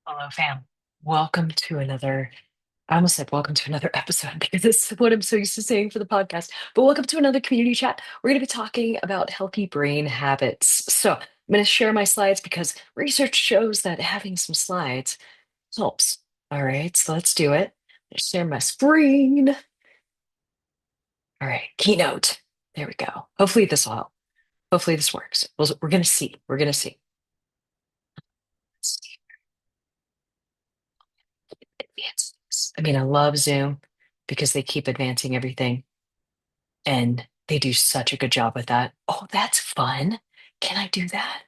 Hello, fam. Welcome to another, I almost said welcome to another episode because this is what I'm so used to saying for the podcast. But welcome to another community chat. We're going to be talking about healthy brain habits. So I'm going to share my slides because research shows that having some slides helps. All right, so let's do it. Share my screen. All right, keynote. There we go. Hopefully this will help. Hopefully this works. We're going to see. We're going to see. I mean, I love Zoom because they keep advancing everything. And they do such a good job with that. Oh, that's fun. Can I do that?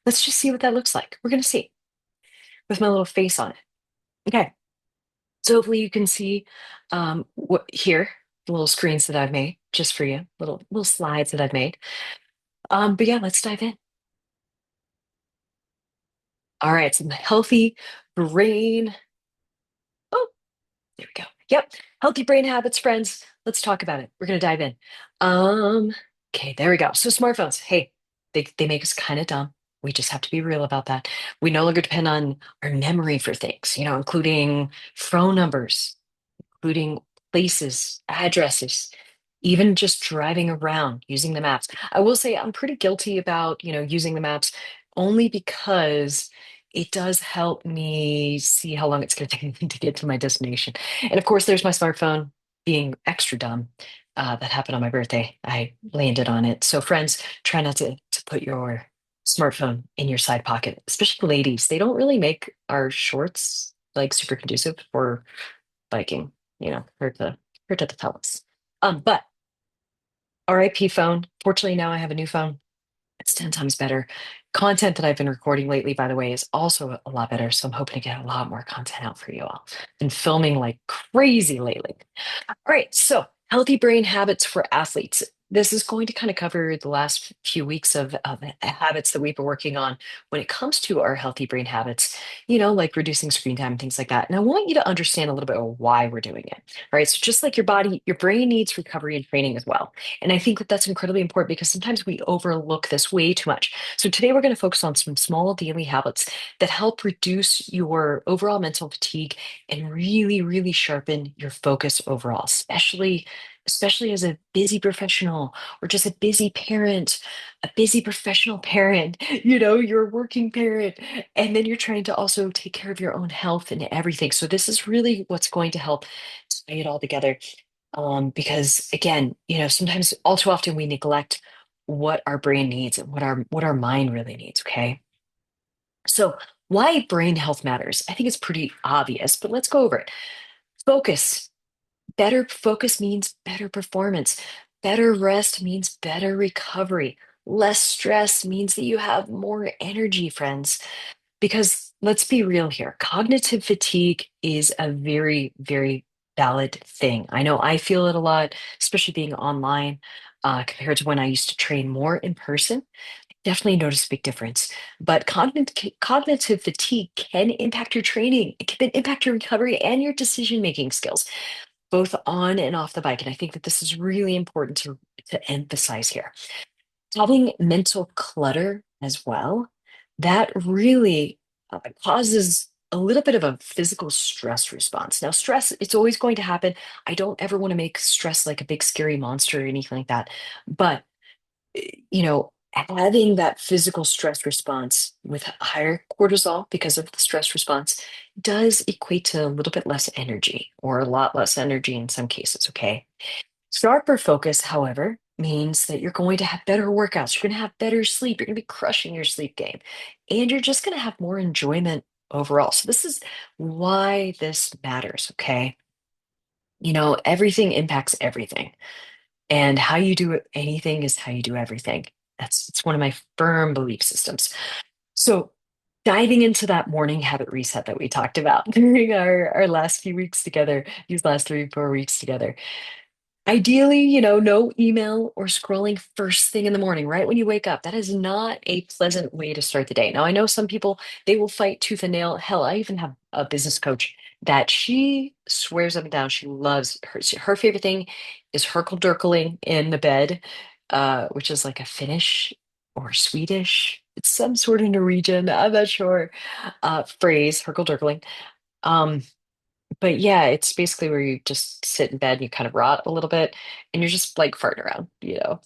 Let's just see what that looks like. We're going to see with my little face on it. Okay. So hopefully you can see what here, the little screens that I've made just for you, little slides that I've made. But yeah, let's dive in. All right, some healthy brain. Oh, there we go. Yep. Healthy brain habits, friends. Let's talk about it. We're going to dive in. Um, okay, there we go. So smartphones, hey, they make us kind of dumb. We just have to be real about that. We no longer depend on our memory for things, including phone numbers, including places, addresses, even just driving around using the maps. I will say I'm pretty guilty about, using the maps only because it does help me see how long it's going to take me to get to my destination. And of course, there's my smartphone being extra dumb. That happened on my birthday. I landed on it. So, friends, try not to put your smartphone in your side pocket, especially ladies. They don't really make our shorts like super conducive for biking, hurt to the pelvis. But RIP phone. Fortunately, now I have a new phone. It's 10 times better. Content that I've been recording lately, by the way, is also a lot better. So I'm hoping to get a lot more content out for you all. Been filming like crazy lately. All right, so healthy brain habits for athletes. This is going to kind of cover the last few weeks of habits that we've been working on when it comes to our healthy brain habits, like reducing screen time and things like that. And I want you to understand a little bit of why we're doing it. All right, so just like your body, your brain needs recovery and training as well. And I think that that's incredibly important because sometimes we overlook this way too much. So today we're going to focus on some small daily habits that help reduce your overall mental fatigue and really, really sharpen your focus overall, especially as a busy professional or just a busy parent, a busy professional parent, you're a working parent, and then you're trying to also take care of your own health and everything. So this is really what's going to help tie it all together. Because again, sometimes all too often we neglect what our brain needs and what our mind really needs. Okay. So why brain health matters? I think it's pretty obvious, but let's go over it. Focus. Better focus means better performance. Better rest means better recovery. Less stress means that you have more energy, friends. Because let's be real here, cognitive fatigue is a very, very valid thing. I know I feel it a lot, especially being online compared to when I used to train more in person. Definitely notice a big difference. But cognitive fatigue can impact your training, it can impact your recovery and your decision making skills both on and off the bike. And I think that this is really important to emphasize here. Having mental clutter as well, that really causes a little bit of a physical stress response. Now, stress, it's always going to happen. I don't ever want to make stress like a big scary monster or anything like that. But having that physical stress response with higher cortisol because of the stress response does equate to a little bit less energy or a lot less energy in some cases. Okay. Sharper focus, however, means that you're going to have better workouts. You're going to have better sleep. You're going to be crushing your sleep game and you're just going to have more enjoyment overall. So, this is why this matters. Okay. Everything impacts everything. And how you do anything is how you do everything. It's one of my firm belief systems. So diving into that morning habit reset that we talked about during our last few weeks together, these last 3 or 4 weeks together. Ideally, no email or scrolling first thing in the morning, right when you wake up. That is not a pleasant way to start the day. Now, I know some people, they will fight tooth and nail. Hell, I even have a business coach that she swears up and down. She loves her favorite thing is herkle in the bed, which is like a Finnish or Swedish. It's some sort of Norwegian, I'm not sure, phrase, herkle Um, but yeah, it's basically where you just sit in bed and you kind of rot a little bit and you're just like farting around, you know.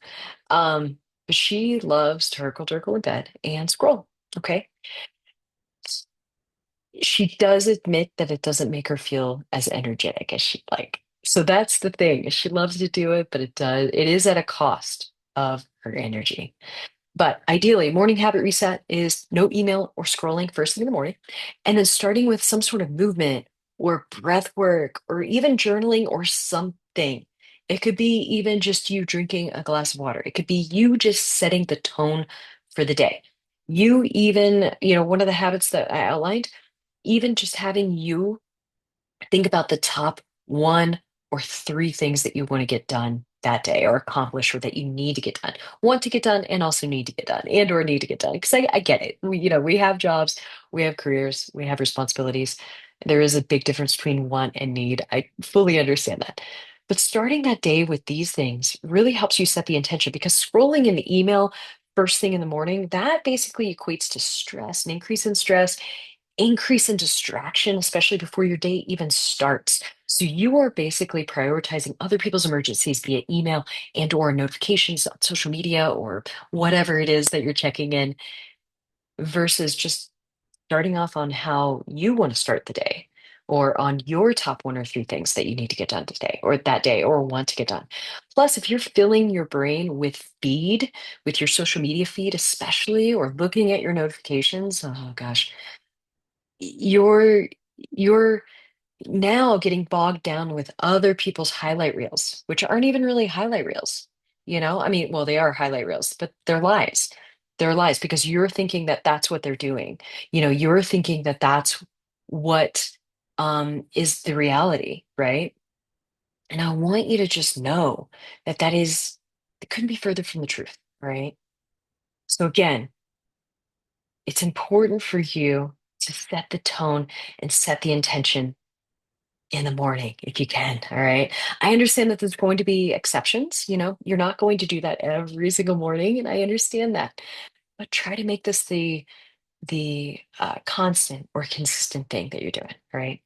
But she loves to herkle in bed and scroll. Okay. She does admit that it doesn't make her feel as energetic as she'd like. So that's the thing. She loves to do it, but it is at a cost of her energy. But ideally, morning habit reset is no email or scrolling first thing in the morning, and then starting with some sort of movement or breath work or even journaling or something. It could be even just you drinking a glass of water. It could be you just setting the tone for the day. You even, one of the habits that I outlined, even just having you think about the top one or three things that you want to get done that day or accomplish or that you need to get done, want to get done, and also need to get done and or need to get done. Because I get it. We have jobs, we have careers, we have responsibilities. There is a big difference between want and need. I fully understand that. But starting that day with these things really helps you set the intention because scrolling an email first thing in the morning, that basically equates to stress, an increase in stress, increase in distraction, especially before your day even starts. So you are basically prioritizing other people's emergencies via email and or notifications on social media or whatever it is that you're checking in versus just starting off on how you want to start the day or on your top one or three things that you need to get done today or that day or want to get done. Plus, if you're filling your brain with your social media feed, especially, or looking at your notifications, oh gosh, you're you're now getting bogged down with other people's highlight reels, which aren't even really highlight reels. I mean, well, they are highlight reels, but they're lies. They're lies because you're thinking that that's what they're doing. You're thinking that that's what is the reality, right? And I want you to just know that it couldn't be further from the truth, right? So again, it's important for you to set the tone and set the intention in the morning if you can. All right. I understand that there's going to be exceptions. You're not going to do that every single morning, and I understand that. But try to make this the constant or consistent thing that you're doing. All right.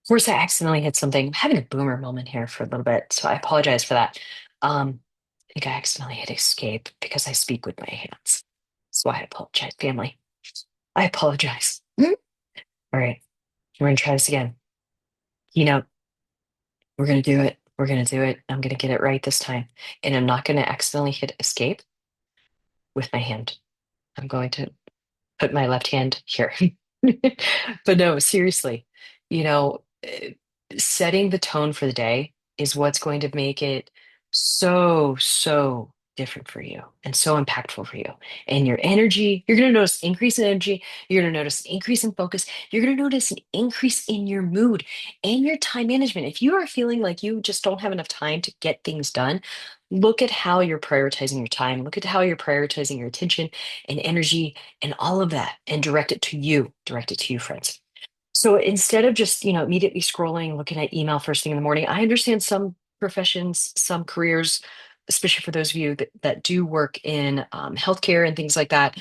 Of course, I accidentally hit something. I'm having a boomer moment here for a little bit, so I apologize for that. I think I accidentally hit escape because I speak with my hands. So I apologize, family. I apologize. All right, we're gonna try this again. You know, we're gonna do it. We're gonna do it. I'm gonna get it right this time. And I'm not gonna accidentally hit escape with my hand. I'm going to put my left hand here. But no, seriously, you know, eh, setting the tone for the day is what's going to make it so different for you and so impactful for you. And your energy, you're going to notice increase in energy. You're going to notice an increase in focus. You're going to notice an increase in your mood and your time management. If you are feeling like you just don't have enough time to get things done, look at how you're prioritizing your time. Look at how you're prioritizing your attention and energy and all of that and direct it to you, friends. So instead of just, immediately scrolling, looking at email first thing in the morning, I understand some professions, some careers, especially for those of you that do work in healthcare and things like that.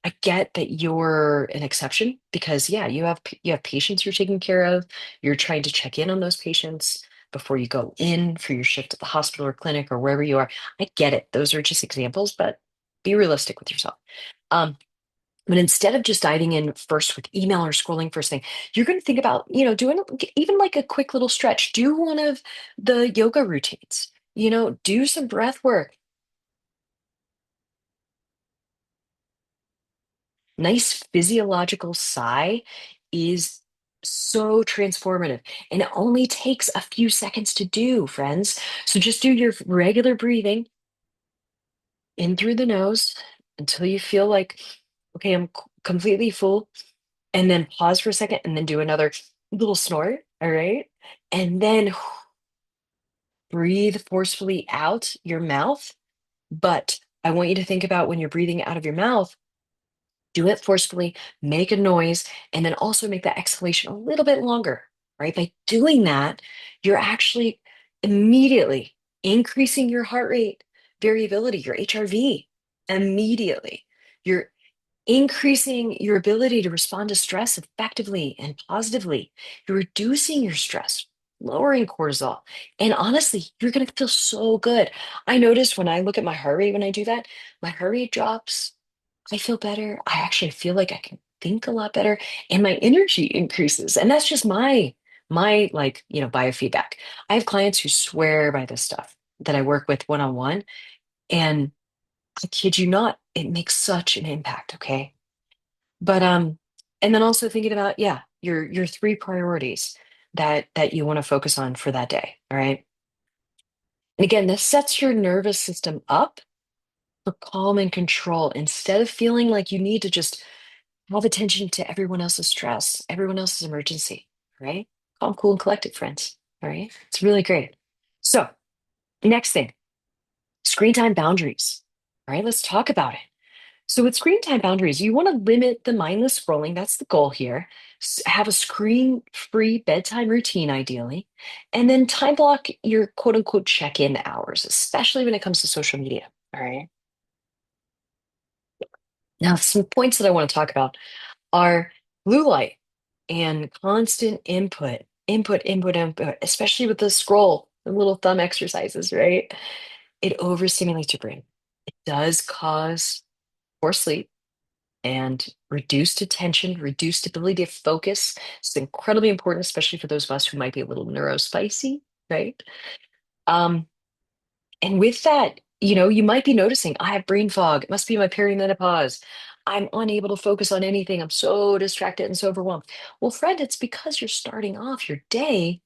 I get that you're an exception because, yeah, you have patients you're taking care of. You're trying to check in on those patients before you go in for your shift at the hospital or clinic or wherever you are. I get it. Those are just examples, but be realistic with yourself. Um, but instead of just diving in first with email or scrolling first thing, you're going to think about, doing even like a quick little stretch. Do one of the yoga routines, do some breath work. Nice physiological sigh is so transformative and it only takes a few seconds to do, friends. So just do your regular breathing in through the nose until you feel like, okay, I'm completely full, and then pause for a second and then do another little snort. All right. And then breathe forcefully out your mouth. But I want you to think about when you're breathing out of your mouth, do it forcefully, make a noise, and then also make that exhalation a little bit longer, right? By doing that, you're actually immediately increasing your heart rate variability, your HRV, immediately. increasing your ability to respond to stress effectively and positively. You're reducing your stress, lowering cortisol. And honestly, you're going to feel so good. I notice when I look at my heart rate when I do that, my heart rate drops. I feel better. I actually feel like I can think a lot better and my energy increases. And that's just my like, biofeedback. I have clients who swear by this stuff that I work with one on one. And I kid you not, it makes such an impact, okay? But and then also thinking about, yeah, your three priorities that you want to focus on for that day. All right. And again, this sets your nervous system up for calm and control instead of feeling like you need to just have attention to everyone else's stress, everyone else's emergency. Right? Calm, cool, and collected, friends. All right. It's really great. So, next thing, screen time boundaries. All right, let's talk about it. So with screen time boundaries, you want to limit the mindless scrolling. That's the goal here. Have a screen-free bedtime routine, ideally, and then time block your quote-unquote check-in hours, especially when it comes to social media. All right. Now, some points that I want to talk about are blue light and constant input, especially with the scroll, the little thumb exercises, right? It overstimulates your brain. It does cause poor sleep and reduced attention, reduced ability to focus. It's incredibly important, especially for those of us who might be a little neurospicy, right? Um, and with that, you might be noticing I have brain fog. It must be my perimenopause. I'm unable to focus on anything. I'm so distracted and so overwhelmed. Well, friend, it's because you're starting off your day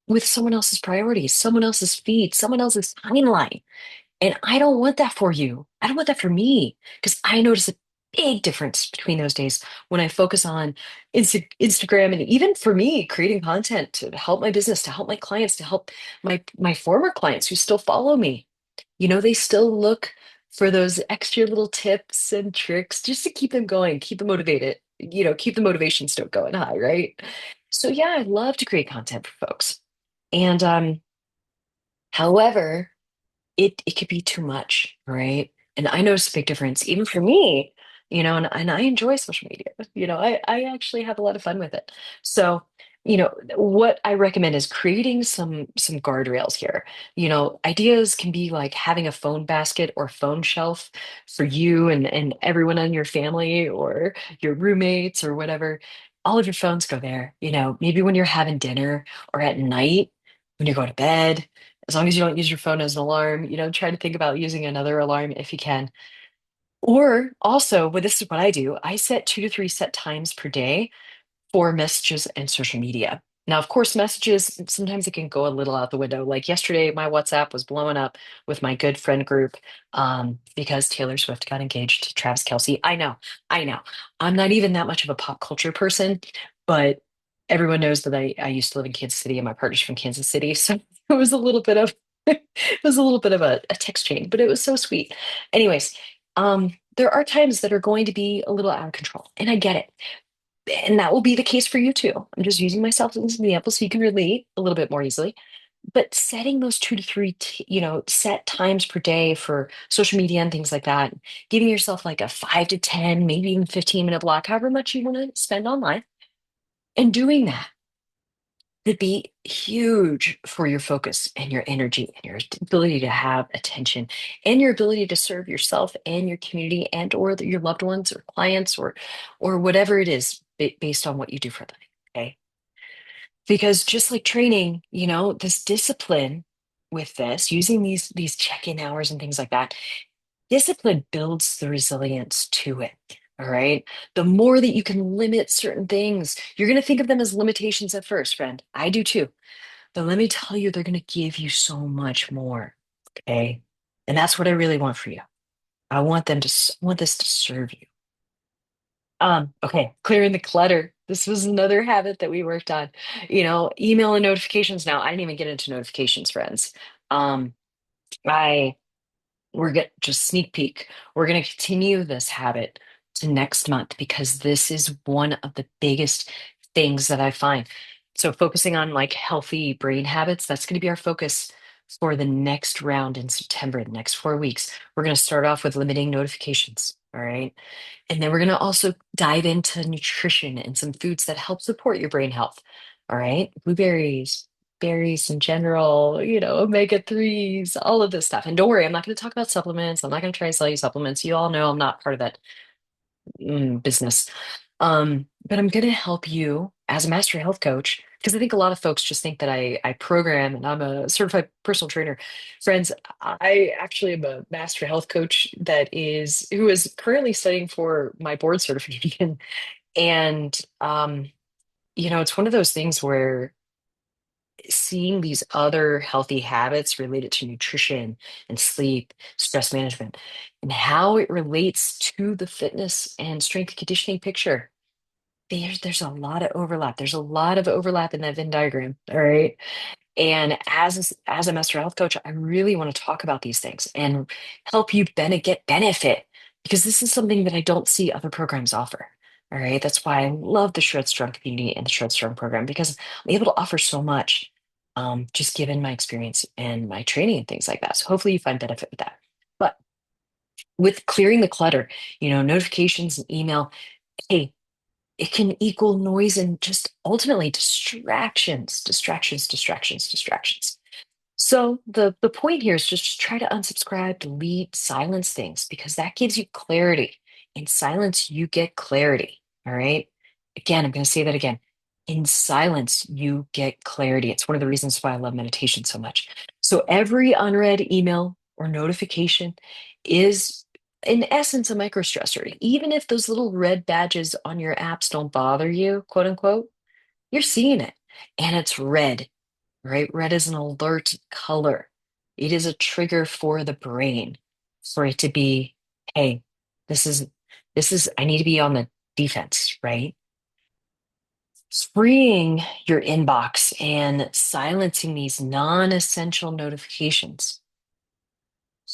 with someone else's priorities, someone else's feed, someone else's timeline. And I don't want that for you. I don't want that for me because I notice a big difference between those days when I focus on Instagram and even for me creating content to help my business, to help my clients, to help my former clients who still follow me. They still look for those extra little tips and tricks just to keep them going, keep them motivated, keep the motivation still going high, right? So yeah, I love to create content for folks. And however, it could be too much, right? And I notice a big difference, even for me, and I enjoy social media. I actually have a lot of fun with it. So, what I recommend is creating some guardrails here. Ideas can be like having a phone basket or phone shelf for you and everyone in your family or your roommates or whatever. All of your phones go there. Maybe when you're having dinner or at night when you go to bed as long as you don't use your phone as an alarm, try to think about using another alarm if you can. Or also, well, this is what I do. I set 2 to 3 set times per day for messages and social media. Now, of course, messages, sometimes it can go a little out the window. Like yesterday, my WhatsApp was blowing up with my good friend group because Taylor Swift got engaged to Travis Kelce. I know. I'm not even that much of a pop culture person, but everyone knows that I used to live in Kansas City and my partner's from Kansas City. So it was a little bit of it was a little bit of a text chain, but it was so sweet. Anyways, there are times that are going to be a little out of control, and I get it. And that will be the case for you too. I'm just using myself as an example so you can relate a little bit more easily. But setting those 2 to 3, set times per day for social media and things like that, giving yourself like a 5 to 10, maybe even 15-minute block, however much you want to spend online, and doing that could be huge for your focus and your energy and your ability to have attention and your ability to serve yourself and your community and or your loved ones or clients or whatever it is based on what you do for them. Okay. Because just like training, this discipline with this, using these check-in hours and things like that, discipline builds the resilience to it. All right. The more that you can limit certain things, you're going to think of them as limitations at first, friend. I do too. But let me tell you, they're going to give you so much more. Okay. And that's what I really want for you. I want this to serve you. Okay. Clearing the clutter. This was another habit that we worked on. Email and notifications. Now, I didn't even get into notifications, friends. Um, I we're going just sneak peek. We're going to continue this habit to next month because this is one of the biggest things that I find. So focusing on like healthy brain habits, that's going to be our focus for the next round in September, the next 4 weeks. We're going to start off with limiting notifications. All right. And then we're going to also dive into nutrition and some foods that help support your brain health. All right. Blueberries, berries in general, omega 3s, all of this stuff. And don't worry, I'm not going to talk about supplements. I'm not going to try to sell you supplements. You all know I'm not part of that business. But I'm going to help you as a master health coach because I think a lot of folks just think that I program and I'm a certified personal trainer. Friends, I actually am a master health coach who is currently studying for my board certification. And it's one of those things where seeing these other healthy habits related to nutrition and sleep, stress management, and how it relates to the fitness and strength and conditioning picture. There's a lot of overlap. There's a lot of overlap in that Venn diagram. All right. And as a mental health coach, I really want to talk about these things and help you get benefit because this is something that I don't see other programs offer. All right. That's why I love the Shred Strong community and the Shred Strong program because I'm able to offer so much, just given my experience and my training and things like that. So hopefully you find benefit with that. But with clearing the clutter, notifications and email, hey, it can equal noise and just ultimately distractions, distractions, distractions, distractions. So the point here is just try to unsubscribe, delete, silence things because that gives you clarity. In silence, you get clarity. All right. Again, I'm going to say that again. In silence, you get clarity. It's one of the reasons why I love meditation so much. So every unread email or notification is, in essence, a micro stressor. Even if those little red badges on your apps don't bother you, quote unquote, you're seeing it and it's red, right? Red is an alert color. It is a trigger for the brain for it to be, hey, this is, I need to be on the defense, right? Freeing your inbox and silencing these non-essential notifications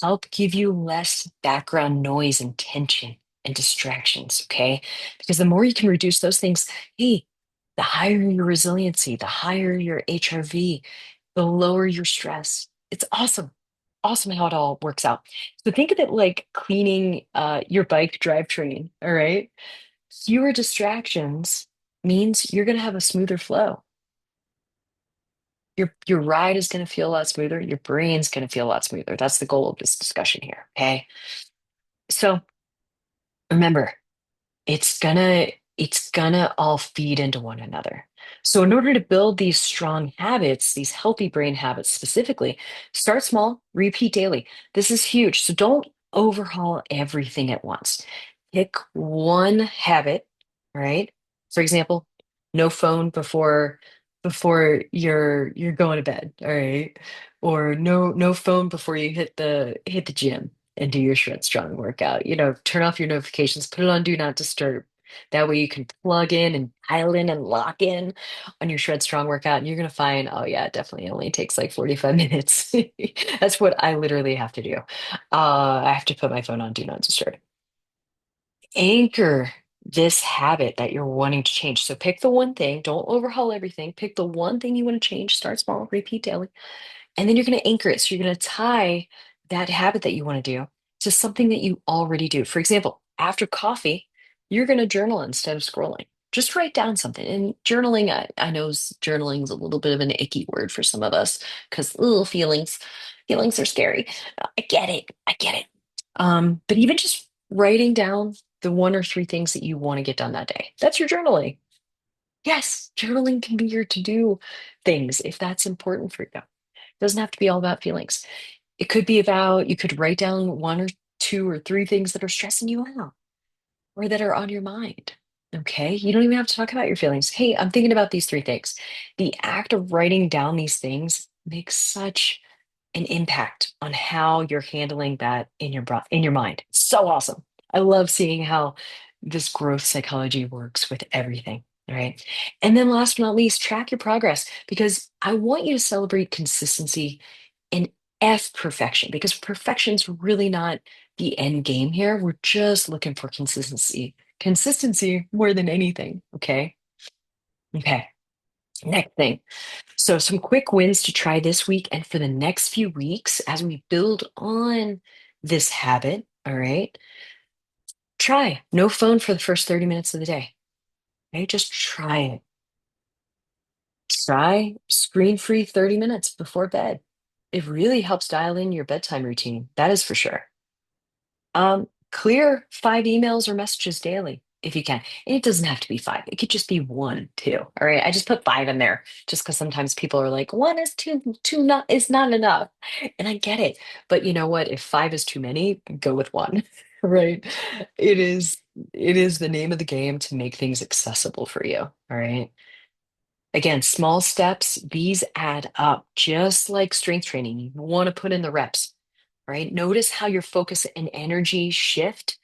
help give you less background noise and tension and distractions, okay? Because the more you can reduce those things, hey, the higher your resiliency, the higher your HRV, the lower your stress. It's awesome. Awesome how it all works out. So think of it like cleaning your bike drivetrain, all right? Fewer distractions means you're going to have a smoother flow. Your ride is going to feel a lot smoother. Your brain's going to feel a lot smoother. That's the goal of this discussion here. Okay. So remember, it's gonna all feed into one another. So in order to build these strong habits, these healthy brain habits specifically, start small, repeat daily. This is huge. So don't overhaul everything at once. Pick one habit, right? For example, no phone before you're going to bed, all right? Or no phone before you hit the gym and do your shred strong workout. Turn off your notifications, put it on do not disturb. That way you can plug in and dial in and lock in on your shred strong workout. And you're going to find, oh yeah, it definitely only takes like 45 minutes. That's what I literally have to do. I have to put my phone on do not disturb. Anchor this habit that you're wanting to change. So pick the one thing, don't overhaul everything. Pick the one thing you want to change, start small, repeat daily. And then you're going to anchor it. So you're going to tie that habit that you want to do to something that you already do. For example, after coffee, you're going to journal instead of scrolling. Just write down something. And journaling, I know journaling is a little bit of an icky word for some of us because little feelings are scary. I get it. I get it. But even just writing down the one or three things that you want to get done that day, that's your journaling. Yes, journaling can be your to-do things if that's important for you. Doesn't have to be all about feelings. It could be about you could write down one or two or three things that are stressing you out or that are on your mind. Okay. You don't even have to talk about your feelings. Hey, I'm thinking about these three things. The act of writing down these things makes such an impact on how you're handling that in your mind. So awesome. I love seeing how this growth psychology works with everything. All right. And then last but not least, track your progress because I want you to celebrate consistency and F perfection because perfection's really not the end game here. We're just looking for consistency. Consistency more than anything. Okay. Okay. Next thing. So, some quick wins to try this week and for the next few weeks as we build on this habit. All right. Try no phone for the first 30 minutes of the day. Okay, just try it. Try screen-free 30 minutes before bed. It really helps dial in your bedtime routine. That is for sure. Clear 5 emails or messages daily if you can. And it doesn't have to be five. It could just be one, too. All right. I just put five in there just because sometimes people are like, one is too not is not enough. And I get it. But you know what? If five is too many, go with one. Right. It is it is the name of the game to make things accessible for you. All right. Again, small steps, these add up, just like strength training. You want to put in the reps, right? Notice how your focus and energy shift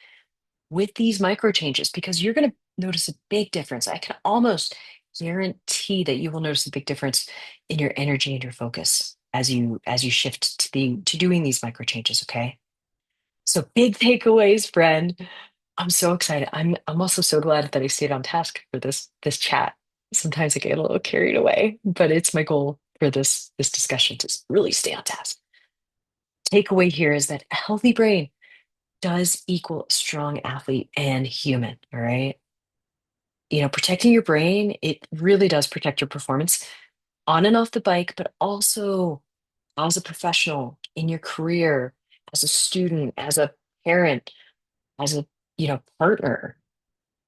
with these micro changes because you're going to notice a big difference. I can almost guarantee that you will notice a big difference in your energy and your focus as you shift to doing these micro changes, okay? So big takeaways, friend. I'm so excited. I'm also so glad that I stayed on task for this chat. Sometimes I get a little carried away, but it's my goal for this discussion to really stay on task. Takeaway here is that a healthy brain does equal strong athlete and human. All right. Protecting your brain, it really does protect your performance on and off the bike, but also as a professional in your career, as a student, as a parent, as a partner.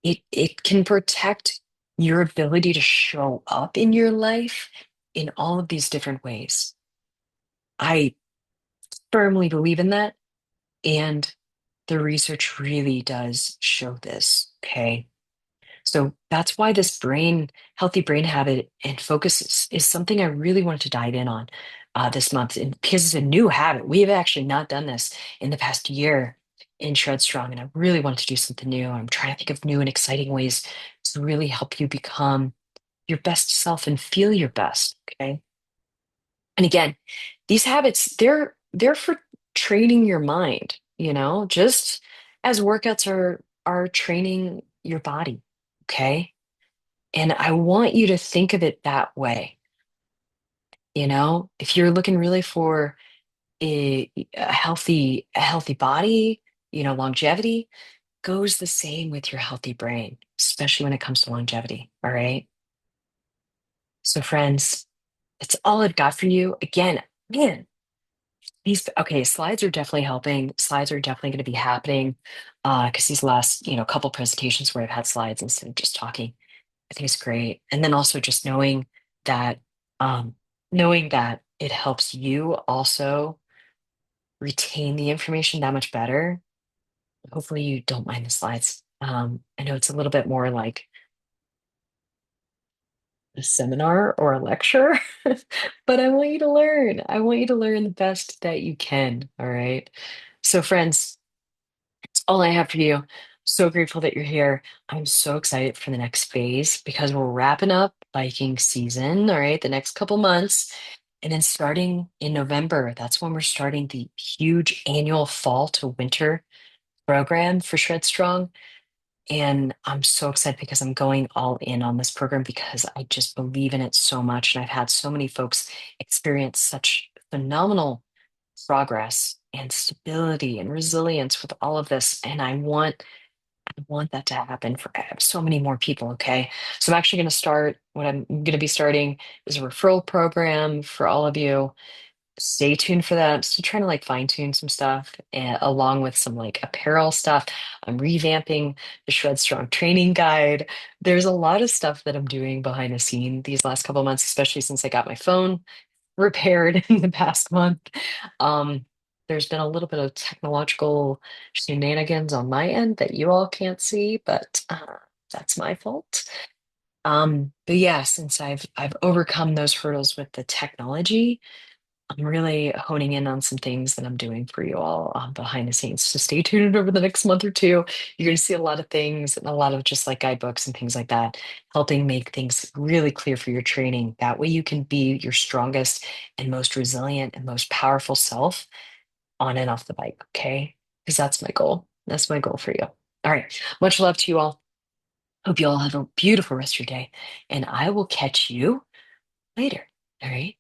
It can protect your ability to show up in your life in all of these different ways. I firmly believe in that, and the research really does show this. Okay. So that's why this healthy brain habit and focus is something I really wanted to dive in on this month. And because it's a new habit, we have actually not done this in the past year in Shred Strong. And I really wanted to do something new. I'm trying to think of new and exciting ways to really help you become your best self and feel your best. Okay. And again, these habits, they're for training your mind, just as workouts are training your body. Okay. And I want you to think of it that way. If you're looking really for a healthy body, longevity goes the same with your healthy brain, especially when it comes to longevity. All right. So, friends, that's all I've got for you. Again, man, these okay, slides are definitely helping. Slides are definitely going to be happening because these last, couple presentations where I've had slides instead of just talking, I think it's great. And then also just that, knowing that it helps you also retain the information that much better. Hopefully you don't mind the slides. I know it's a little bit more like a seminar or a lecture, but I want you to learn. I want you to learn the best that you can. All right. So, friends, that's all I have for you. So grateful that you're here. I'm so excited for the next phase because we're wrapping up biking season. All right. The next couple months. And then starting in November, that's when we're starting the huge annual fall to winter program for Shred Strong. And I'm so excited because I'm going all in on this program because I just believe in it so much. And I've had so many folks experience such phenomenal progress and stability and resilience with all of this. And I want that to happen for so many more people. Okay. So I'm actually going to start what I'm going to be starting is a referral program for all of you. Stay tuned for that. I'm still trying to like fine tune some stuff along with some like apparel stuff. I'm revamping the Shred Strong training guide. There's a lot of stuff that I'm doing behind the scene these last couple of months, especially since I got my phone repaired in the past month. Um, there's been a little bit of technological shenanigans on my end that you all can't see, but that's my fault. But yeah, since I've overcome those hurdles with the technology, I'm really honing in on some things that I'm doing for you all behind the scenes. So stay tuned over the next month or two. You're going to see a lot of things and a lot of just like guidebooks and things like that, helping make things really clear for your training. That way you can be your strongest and most resilient and most powerful self on and off the bike. Okay. Because that's my goal. That's my goal for you. All right. Much love to you all. Hope you all have a beautiful rest of your day. And I will catch you later. All right.